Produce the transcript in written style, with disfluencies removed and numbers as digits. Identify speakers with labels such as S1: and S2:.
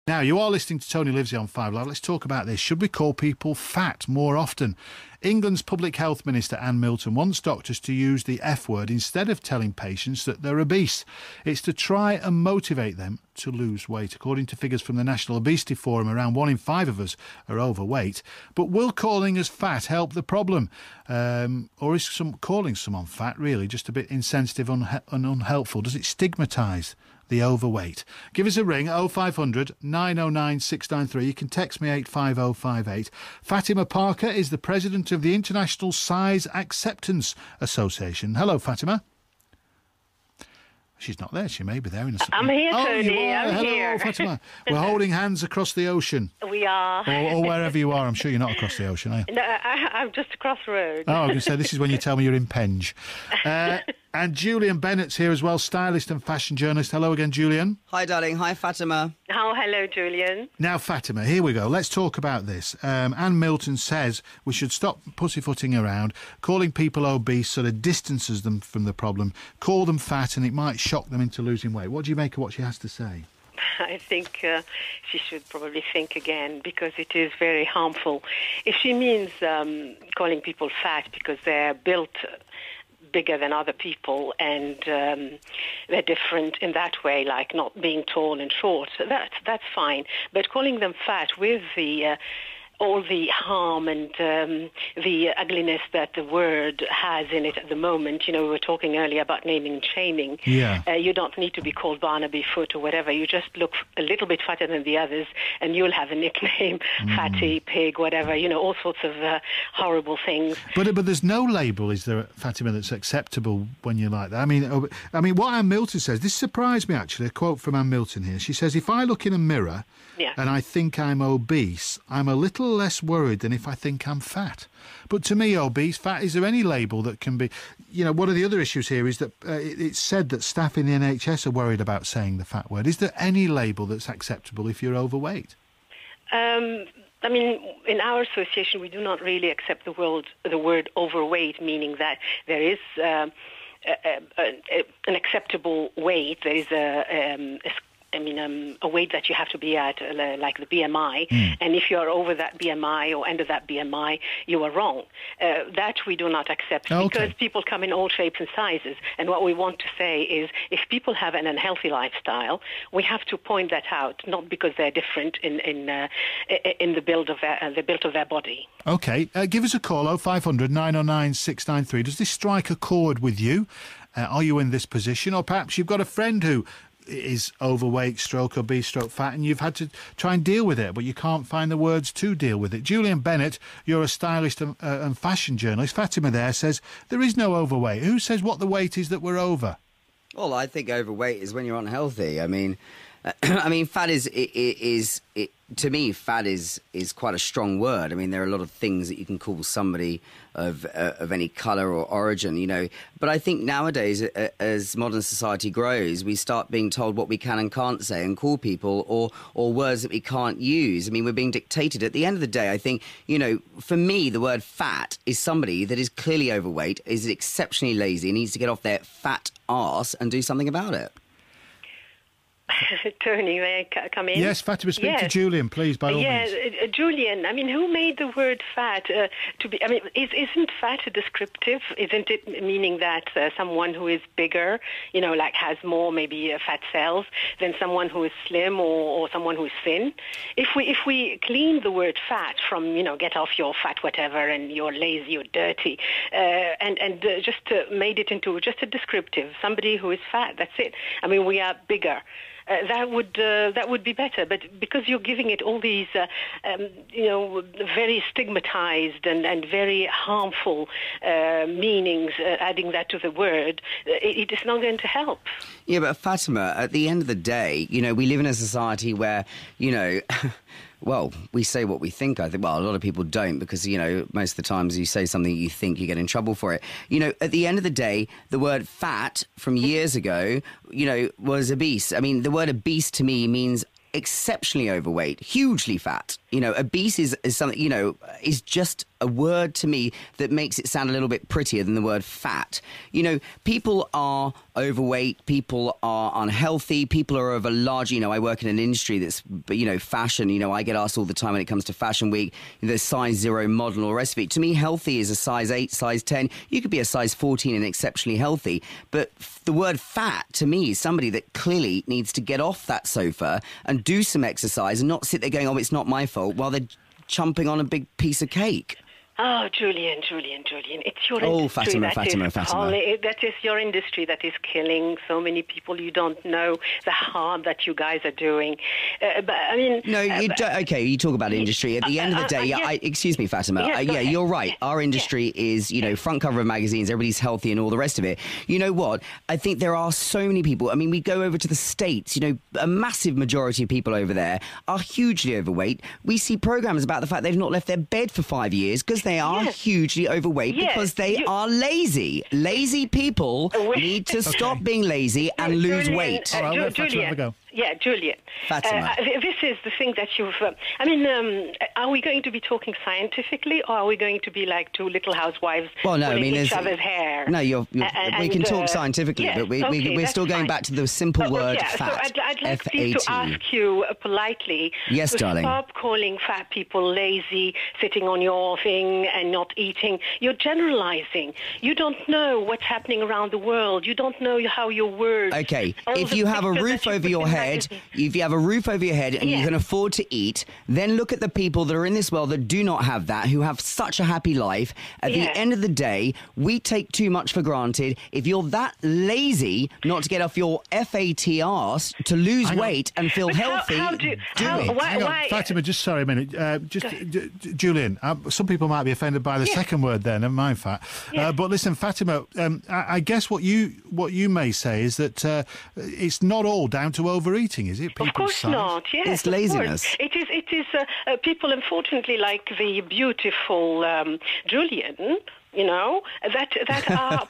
S1: Now, you are listening to Tony Livesey on 5 Live. Let's talk about this. Should we call people fat more often? England's Public Health Minister, Anne Milton, wants doctors to use the F word instead of telling patients that they're obese. It's to try and motivate them to lose weight. According to figures from the National Obesity Forum, around 1 in 5 of us are overweight. But will calling us fat help the problem? Or is calling someone fat really just a bit insensitive and unhelpful? Does it stigmatise the overweight? Give us a ring, 0500 909 693. You can text me 85058. Fatima Parker is the president of the International Size Acceptance Association. Hello, Fatima. She's not there. She may be there in a second.
S2: I'm here, Tony.
S1: I'm
S2: Hello,
S1: here. Fatima. We're holding hands across the ocean.
S2: We are.
S1: Or wherever you are. I'm sure you're not across the ocean, are you?
S2: No, I'm just across the road.
S1: Oh, I was going to say, this is when you tell me you're in Penge. And Julian Bennett's here as well, stylist and fashion journalist. Hello again, Julian.
S3: Hi, darling. Hi, Fatima.
S2: Oh, hello, Julian.
S1: Now, Fatima, here we go. Let's talk about this. Anne Milton says we should stop pussyfooting around. Calling people obese sort of distances them from the problem. Call them fat and it might shock them into losing weight. What do you make of what she has to say?
S2: I think she should probably think again, because it is very harmful. If she means calling people fat because they're built bigger than other people and they're different in that way, like not being tall and short, that's fine. But calling them fat with the all the harm and the ugliness that the word has in it at the moment. You know, we were talking earlier about naming and shaming.
S1: Yeah.
S2: You don't need to be called Barnaby Foot or whatever. You just look a little bit fatter than the others and you'll have a nickname, fatty, pig, whatever, you know, all sorts of horrible things.
S1: But there's no label, is there, Fatima, that's acceptable when you're like that? I mean, what Anne Milton says, this surprised me actually, a quote from Anne Milton here. She says, if I look in a mirror and I think I'm obese, I'm a little less worried than if I think I'm fat. But to me, obese, fat, is there any label that can be... You know, one of the other issues here is that it's said that staff in the NHS are worried about saying the fat word. Is there any label that's acceptable if you're overweight?
S2: I mean, in our association, we do not really accept the word overweight, meaning that there is an acceptable weight. There is a weight that you have to be at, like the BMI, and if you are over that BMI or under that BMI, you are wrong. That we do not accept because people come in all shapes and sizes, and what we want to say is if people have an unhealthy lifestyle, we have to point that out, not because they're different in the build of their body. Okay,
S1: give us a call, 0500 909 693. Does this strike a chord with you? Are you in this position? Or perhaps you've got a friend who is overweight, stroke obese, stroke fat, and you've had to try and deal with it, but you can't find the words to deal with it. Julian Bennett, you're a stylist and fashion journalist. Fatima there says there is no overweight. Who says what the weight is that we're over?
S3: Well, I think overweight is when you're unhealthy. I mean, fat is to me, fat is quite a strong word. I mean, there are a lot of things that you can call somebody of any colour or origin, you know. But I think nowadays, as modern society grows, we start being told what we can and can't say and call people or words that we can't use. I mean, we're being dictated. At the end of the day, I think, you know, for me, the word fat is somebody that is clearly overweight, is exceptionally lazy, needs to get off their fat arse and do something about it.
S2: Tony, may I come in?
S1: Yes, Fatima, speak to Julian, please, by all means.
S2: Julian, I mean, who made the word fat to be... I mean, isn't fat a descriptive? Isn't it meaning that someone who is bigger, you know, like has more maybe fat cells than someone who is slim or someone who is thin? If we clean the word fat from, you know, get off your fat whatever and you're lazy, you're dirty, and just made it into just a descriptive, somebody who is fat, that's it. I mean, we are bigger. That would be better, but because you're giving it all these, you know, very stigmatized and very harmful meanings, adding that to the word, it is not going to help.
S3: Yeah, but Fatima, at the end of the day, you know, we live in a society where, you know... Well, we say what we think, I think. Well, a lot of people don't because, you know, most of the times you say something you think, you get in trouble for it. You know, at the end of the day, the word fat from years ago, you know, was obese. I mean, the word obese to me means exceptionally overweight, hugely fat. You know, obese is something, you know, is just a word to me that makes it sound a little bit prettier than the word fat. You know, people are overweight, people are unhealthy, people are of a large, you know, I work in an industry that's, you know, fashion, you know, I get asked all the time when it comes to Fashion Week, the size 0 model and all the rest of it. To me, healthy is a size 8, size 10. You could be a size 14 and exceptionally healthy. But the word fat, to me, is somebody that clearly needs to get off that sofa and do some exercise and not sit there going, oh, it's not my fault, while they're chomping on a big piece of cake.
S2: Oh, Julian, it's your industry.
S3: Fatima.
S2: That is your industry that is killing so many people. You don't know the harm that you guys are doing. But I mean...
S3: No, you don't, okay, you talk about industry. At the end of the day, excuse me, Fatima. You're right. Our industry is, you know, front cover of magazines, everybody's healthy and all the rest of it. You know what? I think there are so many people. I mean, we go over to the States, you know, a massive majority of people over there are hugely overweight. We see programs about the fact they've not left their bed for 5 years because they are hugely overweight because they are lazy. Lazy people need to stop being lazy and lose weight.
S1: All right, let Fatima have a go.
S2: Yeah, Julian.
S3: Fatima.
S2: This is the thing that you've... are we going to be talking scientifically, or are we going to be like two little housewives pulling each other's hair?
S3: No, we can talk scientifically, but we're still going back to the simple word fat.
S2: So I'd like to ask you politely to stop calling fat people lazy, sitting on your thing and not eating. You're generalizing. You don't know what's happening around the world. You don't know how your words...
S3: Okay, if you have a roof over your head, if you have a roof over your head and you can afford to eat, then look at the people that are in this world that do not have that, who have such a happy life. At the end of the day, we take too much for granted. If you're that lazy not to get off your FAT arse to lose weight and feel healthy, do it.
S1: Fatima, just sorry a minute. Julian, some people might be offended by the second word there, never mind fat. But listen, Fatima, I guess what you may say is that it's not all down to overeating, is it?
S2: Of course not. Yes,
S3: it's laziness.
S2: It is people, unfortunately, like the beautiful Julian, you know, that are